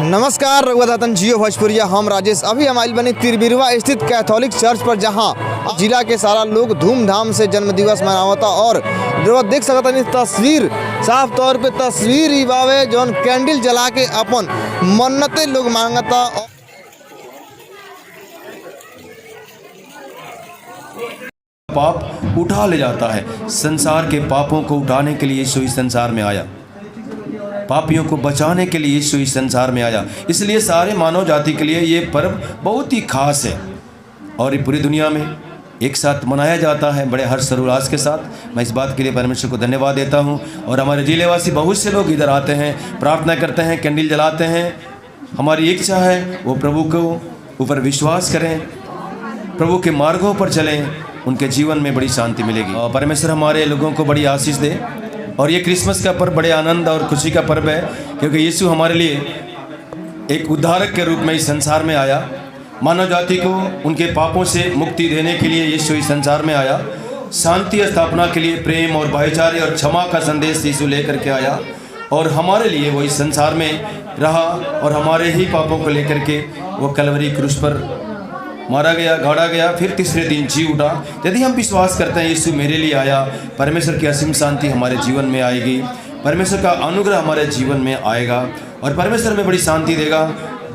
नमस्कार रघुदातन जियो भोजपुरिया, हम राजेश। अभी हम आइल बनी तिरबिरवा स्थित कैथोलिक चर्च पर, जहां जिला के सारा लोग धूमधाम से जन्म दिवस मनावता। और जो देख सकता नहीं तस्वीर, साफ तौर पे तस्वीर ही बावे जौन कैंडल जला के अपन मन्नतें लोग मांगता। पाप उठा ले जाता है। संसार के पापों को उठाने के लिए यीशु इस संसार में आया, पापियों को बचाने के लिए यीशु इस संसार में आया। इसलिए सारे मानव जाति के लिए ये पर्व बहुत ही खास है और ये पूरी दुनिया में एक साथ मनाया जाता है बड़े हर्ष उल्लास के साथ। मैं इस बात के लिए परमेश्वर को धन्यवाद देता हूँ। और हमारे जिलेवासी बहुत से लोग इधर आते हैं, प्रार्थना करते हैं, कैंडल जलाते हैं। हमारी इच्छा है वो प्रभु को ऊपर विश्वास करें, प्रभु के मार्गों पर चलें, उनके जीवन में बड़ी शांति मिलेगी। और परमेश्वर हमारे लोगों को बड़ी आशीष दे। और ये क्रिसमस का पर्व बड़े आनंद और खुशी का पर्व है, क्योंकि यीशु हमारे लिए एक उद्धारक के रूप में इस संसार में आया। मानव जाति को उनके पापों से मुक्ति देने के लिए यीशु इस संसार में आया। शांति स्थापना के लिए प्रेम और भाईचारे और क्षमा का संदेश यीशु लेकर के आया और हमारे लिए वो इस संसार में रहा और हमारे ही पापों को लेकर के वो कलवरी क्रूस पर मारा गया, गाड़ा गया, फिर तीसरे दिन जी उठा। यदि हम विश्वास करते हैं यीशु मेरे लिए आया, परमेश्वर की असीम शांति हमारे जीवन में आएगी, परमेश्वर का अनुग्रह हमारे जीवन में आएगा और परमेश्वर में बड़ी शांति देगा।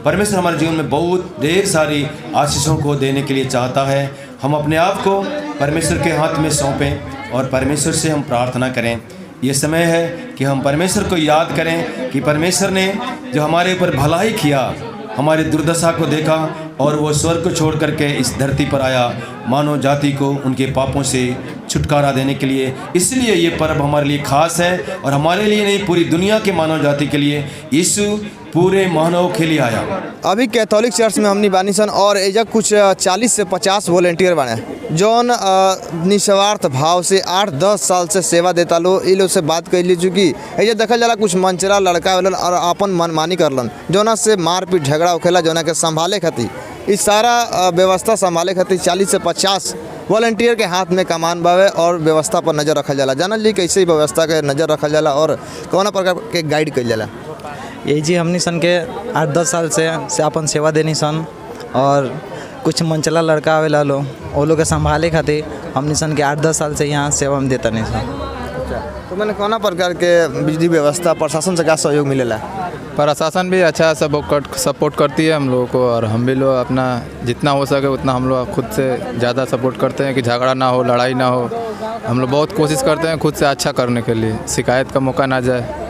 परमेश्वर हमारे जीवन में बहुत ढेर सारी आशीषों को देने के लिए चाहता है। हम अपने आप को परमेश्वर के हाथ में सौंपें और परमेश्वर से हम प्रार्थना करें। ये समय है कि हम परमेश्वर को याद करें कि परमेश्वर ने जो हमारे ऊपर भलाई किया, हमारी दुर्दशा को देखा और वो स्वर्ग को छोड़ करके इस धरती पर आया मानव जाति को उनके पापों से छुटकारा देने के लिए। इसलिए ये पर्व हमारे लिए खास है और हमारे लिए नहीं, पूरी दुनिया के मानव जाति के लिए यीशु पूरे मानव के लिए आया। अभी कैथोलिक चर्च में हमनी बानी सन और एजा कुछ 40 से 50 वॉलेंटियर बने जौन निस्वार्थ भाव से 8-10 साल से सेवा देता लो। इ लोग से बात कर ली चुकी एजा देखल जाला कुछ मंचरा लड़का वालन और अपन मनमानी करलन, जोना से मारपीट झगड़ा होखेला, जोना के संभाले खातिर इस सारा व्यवस्था संभाले खातिर 40 से 50 वॉलंटियर के हाथ में कमान बावे और व्यवस्था पर नज़र रखल जाला। जानल जी कैसे ही व्यवस्था के नज़र रखल जाला और कौन प्रकार के गाइड कइल जाला? यही जी हमनी सन के 8-10 साल से अपन सेवा देनी सन और कुछ मंचला लड़का आवेला लो वो लोग के संभाले खातिर हमनी सन के 8-10 साल से यहाँ सेवा में देता नहीं सन। तो मैंने कौन प्रकार के बिजली व्यवस्था प्रशासन से क्या सहयोग मिलेला? प्रशासन भी अच्छा सपोर्ट करती है हम लोगों को और हम भी लोग अपना जितना हो सके उतना हम लोग खुद से ज़्यादा सपोर्ट करते हैं कि झगड़ा ना हो, लड़ाई ना हो। हम लोग बहुत कोशिश करते हैं खुद से अच्छा करने के लिए, शिकायत का मौका ना जाए।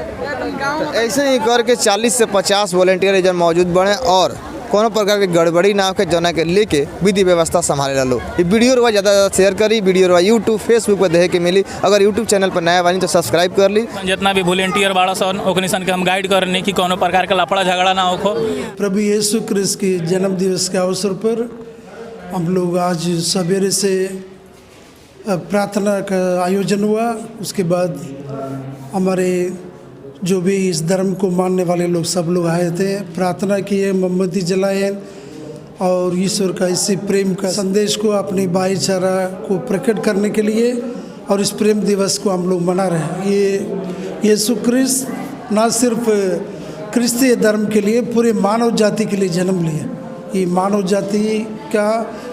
तो ऐसे ही करके 40 से 50 वॉलंटियर इधर मौजूद बने और कोनो प्रकार के गड़बड़ी ना हो जना के लेके विधि व्यवस्था संभाले लो। ये वीडियो ज़्यादा ज़्यादा शेयर करी, वीडियो यूट्यूब फेसबुक पर देखे के मिली। अगर यूट्यूब चैनल पर नया बनी तो सब्सक्राइब कर ली। जितना भी वॉलंटियर बाड़ा सन ओकनी सन के हम गाइड करने की कोनो प्रकार का लफड़ा झगड़ा ना हो। प्रभु यीशु क्रिस्त के जन्म दिवस के अवसर पर हम लोग आज सवेरे से प्रार्थना का आयोजन हुआ। उसके बाद हमारे जो भी इस धर्म को मानने वाले लोग सब लोग आए थे, प्रार्थना किए, मोमबत्ती जलाए और ईश्वर का इसी प्रेम का संदेश को, अपनी भाईचारा को प्रकट करने के लिए और इस प्रेम दिवस को हम लोग मना रहे हैं। ये यीशु क्रिस्त ना सिर्फ क्रिस्तीय धर्म के लिए, पूरे मानव जाति के लिए जन्म लिया। ये मानव जाति का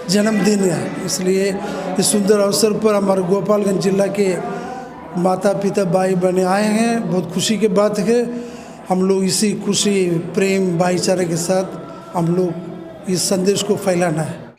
जन्मदिन है। इसलिए इस सुंदर अवसर पर हमारे गोपालगंज जिला के माता पिता भाई बहने आए हैं। बहुत खुशी की बात है। हम लोग इसी खुशी, प्रेम, भाईचारे के साथ हम लोग इस संदेश को फैलाना है।